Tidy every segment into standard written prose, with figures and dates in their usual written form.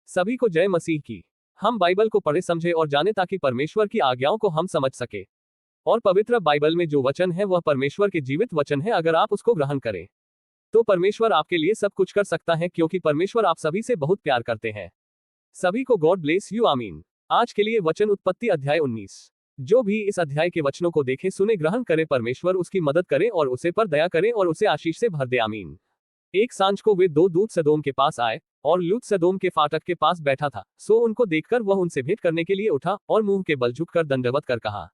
सभी को जय मसीह की। हम बाइबल को पढ़े समझे और जाने ताकि परमेश्वर की आज्ञाओं को हम समझ सके। और पवित्र बाइबल में जो वचन है वह परमेश्वर के जीवित वचन है। अगर आप उसको ग्रहण करें तो परमेश्वर आपके लिए सब कुछ कर सकता है, क्योंकि परमेश्वर आप सभी से बहुत प्यार करते हैं। सभी को गॉड ब्लेस यू, आमीन। आज के लिए वचन उत्पत्ति अध्याय 19। जो भी इस अध्याय के वचनों को देखे सुने ग्रहण करे, परमेश्वर उसकी मदद करे और उसे पर दया करे और उसे आशीष से भर दे, आमीन। एक सांझ को वे दो दूत सदोम के पास आए और लूत सदोम के फाटक के पास बैठा था। सो उनको देखकर वह उनसे भेंट करने के लिए उठा और मुंह के बल झुककर दंडवत कर कहा,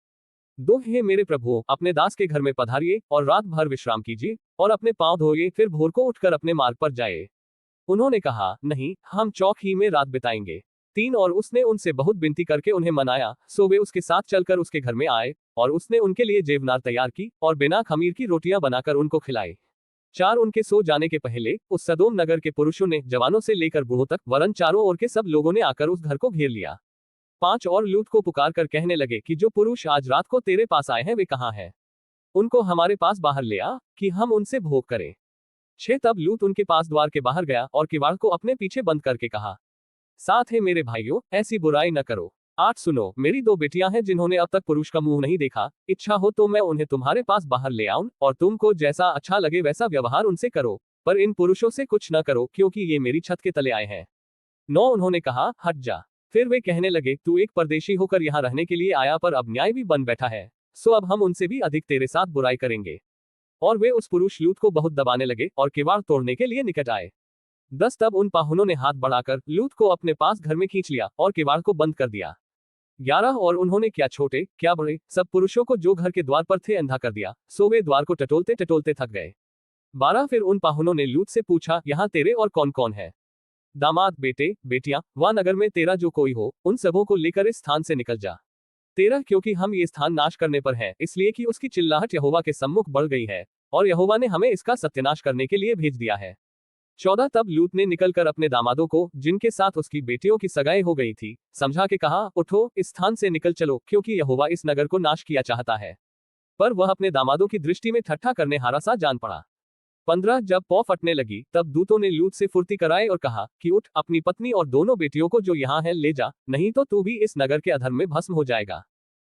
दो हे मेरे प्रभु, अपने दास के घर में पधारिए और रात भर विश्राम कीजिए और अपने पांव धोइए, फिर भोर को उठकर अपने मार्ग पर जाए। उन्होंने कहा, नहीं, हम चौक ही में रात बिताएंगे। 3 और उसने उनसे बहुत विनती करके उन्हें मनाया। सो वे उसके साथ चलकर उसके घर में आए और उसने उनके लिए जेवनार तैयार की और बिना खमीर की रोटियां बनाकर उनको खिलाई। 4 उनके सो जाने के पहले उस सदोम नगर के पुरुषों ने, जवानों से लेकर बूढ़ों तक, वरन चारों ओर के सब लोगों ने आकर उस घर को घेर लिया। 5 और लूत को पुकार कर कहने लगे कि जो पुरुष आज रात को तेरे पास आए हैं वे कहाँ हैं? उनको हमारे पास बाहर ले आ कि हम उनसे भोग करें। 6 तब लूत उनके पास द्वार के बाहर गया और किवाड़ को अपने पीछे बंद करके कहा, 7 है मेरे भाइयों, ऐसी बुराई न करो। 8 सुनो, मेरी 2 बेटियां हैं जिन्होंने अब तक पुरुष का मुंह नहीं देखा। इच्छा हो तो मैं उन्हें तुम्हारे पास बाहर ले आऊं और तुमको जैसा अच्छा लगे वैसा व्यवहार उनसे करो, पर इन पुरुषों से कुछ न करो, क्योंकि ये मेरी छत के तले आए हैं। 9 उन्होंने कहा, हट जा। फिर वे कहने लगे, तू एक परदेशी होकर यहाँ रहने के लिए आया, पर अब न्याय भी बन बैठा है। सो अब हम उनसे भी अधिक तेरे साथ बुराई करेंगे। और वे उस पुरुष लूत को बहुत दबाने लगे और किवाड़ तोड़ने के लिए निकट आए। 10 तब उन पाहुनों ने हाथ बढ़ाकर लूत को अपने पास घर में खींच लिया और किवाड़ को बंद कर दिया। 11 और उन्होंने क्या छोटे क्या बड़े सब पुरुषों को जो घर के द्वार पर थे अंधा कर दिया। सो वे द्वार को टटोलते टटोलते थक गए। 12 फिर उन पाहुनों ने लूत से पूछा, यहाँ तेरे और कौन कौन है? दामाद, बेटे, बेटियां, वह नगर में तेरा जो कोई हो, उन सबों को लेकर इस स्थान से निकल जा। 13 क्योंकि हम ये स्थान नाश करने पर हैं, इसलिए कि उसकी चिल्लाहट यहोवा के सम्मुख बढ़ गई है और यहोवा ने हमें इसका सत्यानाश करने के लिए भेज दिया है। 14 तब लूत ने निकलकर अपने दामादों को, जिनके साथ उसकी बेटियों की सगाई हो गई थी, समझा के कहा, उठो, इस स्थान से निकल चलो, क्योंकि यहोवा इस नगर को नाश किया चाहता है। पर वह अपने दामादों की दृष्टि में ठट्ठा करने हारा सा जान पड़ा। 15 जब पौ फटने लगी तब दूतों ने लूत से फुर्ती कराई और कहा कि उठ, अपनी पत्नी और दोनों बेटियों को जो यहाँ है ले जा, नहीं तो तू भी इस नगर के अधर्म में भस्म हो जाएगा।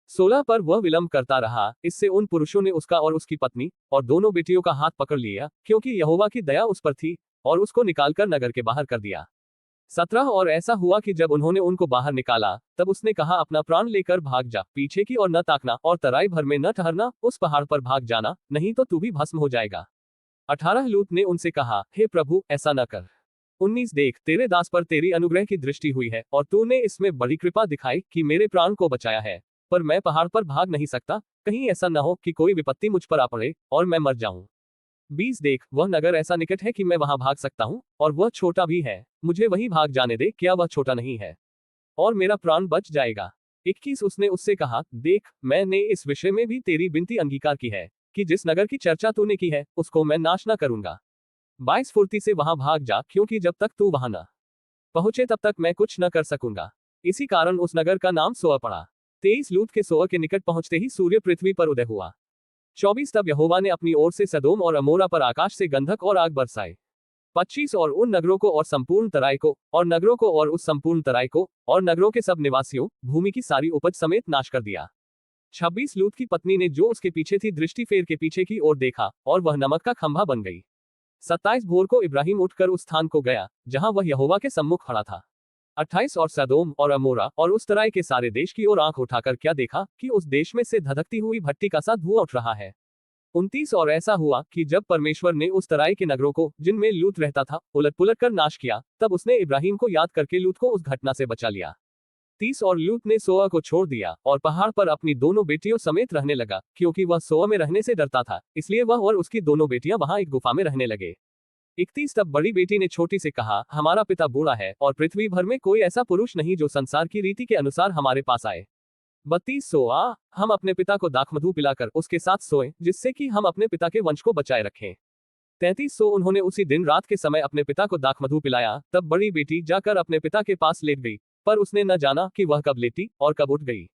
16 पर वह विलंब करता रहा। इससे उन पुरुषों ने उसका और उसकी पत्नी और दोनों बेटियों का हाथ पकड़ लिया, क्योंकि यहोवा की दया उस पर थी, और उसको निकालकर नगर के बाहर कर दिया। 17 और ऐसा हुआ कि जब उन्होंने उनको बाहर निकाला तब उसने कहा, अपना प्राण लेकर भाग जा, पीछे की और न ताकना और तराई भर में न ठहरना, उस पहाड़ पर भाग जाना, नहीं तो तू भी भस्म हो जाएगा। 18 लूत ने उनसे कहा, हे प्रभु, ऐसा न कर। 19 देख, तेरे दास पर तेरी अनुग्रह की दृष्टि हुई है और तूने इसमें बड़ी कृपा दिखाई कि मेरे प्राण को बचाया है, पर मैं पहाड़ पर भाग नहीं सकता, कहीं ऐसा न हो कि कोई विपत्ति मुझ पर आ पड़े और मैं मर जाऊं। 20 देख, वह नगर ऐसा निकट है कि मैं वहां भाग सकता हूं, और वह छोटा भी है, मुझे वहीं भाग जाने दे, क्या वह छोटा नहीं है, और मेरा प्राण बच जाएगा। 21 उसने उससे कहा, देख, मैंने इस विषय में भी तेरी विनती अंगीकार की है कि जिस नगर की चर्चा तूने की है उसको मैं नाश न करूंगा। 22 फुर्ती से वहां भाग जा, क्योंकि जब तक तू वहां न पहुंचे तब तक मैं कुछ न कर सकूंगा। इसी कारण उस नगर का नाम सोअ पड़ा। 23 लूत के सोअ के निकट पहुंचते ही सूर्य पृथ्वी पर उदय हुआ। 24 तब यहोवा ने अपनी ओर से सदोम और अमोरा पर आकाश से गंधक और आग बरसाए। 25 और उन नगरों को और संपूर्ण तराई को और नगरों को और उस संपूर्ण तराई को और नगरों के सब निवासियों, भूमि की सारी उपज समेत नाश कर दिया। 26 लूत की पत्नी ने जो उसके पीछे थी दृष्टि फेर के पीछे की ओर देखा और वह नमक का खंभा बन गई। 27 भोर को इब्राहिम उठकर उस स्थान को गया जहां वह यहोवा के सम्मुख खड़ा था। 28 और सदोम और अमोरा और उस तराई के सारे देश की ओर आंख उठाकर क्या देखा कि उस देश में से धधकती हुई भट्टी का सा धुआं उठ रहा है। 29 और ऐसा हुआ कि जब परमेश्वर ने उस तराई के नगरों को, जिनमें लूत रहता था, उलट पुलट कर नाश किया, तब उसने इब्राहिम को याद करके लूत को उस घटना से बचा लिया। 30 और लूत ने सोअ को छोड़ दिया और पहाड़ पर अपनी दोनों बेटियों समेत रहने लगा, क्योंकि वह सोअ में रहने से डरता था, इसलिए वह और उसकी दोनों बेटियां वहां एक गुफा में रहने लगे। 31 तब बड़ी बेटी ने छोटी से कहा, हमारा पिता बूढ़ा है और पृथ्वी भर में कोई ऐसा पुरुष नहीं जो संसार की रीति के अनुसार हमारे पास आए। 32 सोआ, हम अपने पिता को दाखमधु पिलाकर उसके साथ सोए, जिससे कि हम अपने पिता के वंश को बचाए रखें। 33 सो उन्होंने उसी दिन रात के समय अपने पिता को दाखमधु पिलाया। तब बड़ी बेटी जाकर अपने पिता के पास लेट गई, पर उसने न जाना कि वह कब लेटी और कब उठ गई।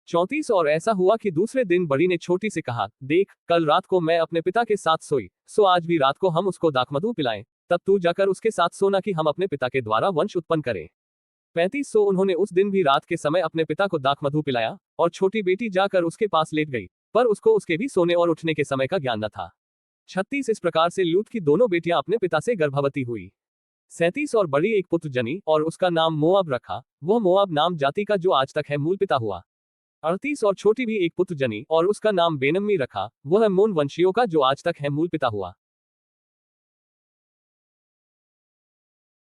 34 और ऐसा हुआ कि दूसरे दिन बड़ी ने छोटी से कहा, देख, कल रात को मैं अपने पिता के साथ सोई, सो आज भी रात को हम उसको दाखमधु पिलाएं, तब तू जाकर उसके साथ सोना कि हम अपने पिता के द्वारा वंश उत्पन्न करें। 35 सो उन्होंने उस दिन भी रात के समय अपने पिता को दाखमधु पिलाया, और छोटी बेटी जाकर उसके पास लेट गई, पर उसको उसके भी सोने और उठने के समय का ज्ञान न था। 36 इस प्रकार से लूत की दोनों बेटियां अपने पिता से गर्भवती हुई। 37 और बड़ी एक पुत्र जनी, और उसका नाम मोआब रखा, वह मोआब नाम जाति का जो आज तक है मूल पिता हुआ। 38 और छोटी भी एक पुत्र जनी, और उसका नाम बेनम्मी रखा, वह अम्मोन वंशियों का जो आज तक है मूल पिता हुआ।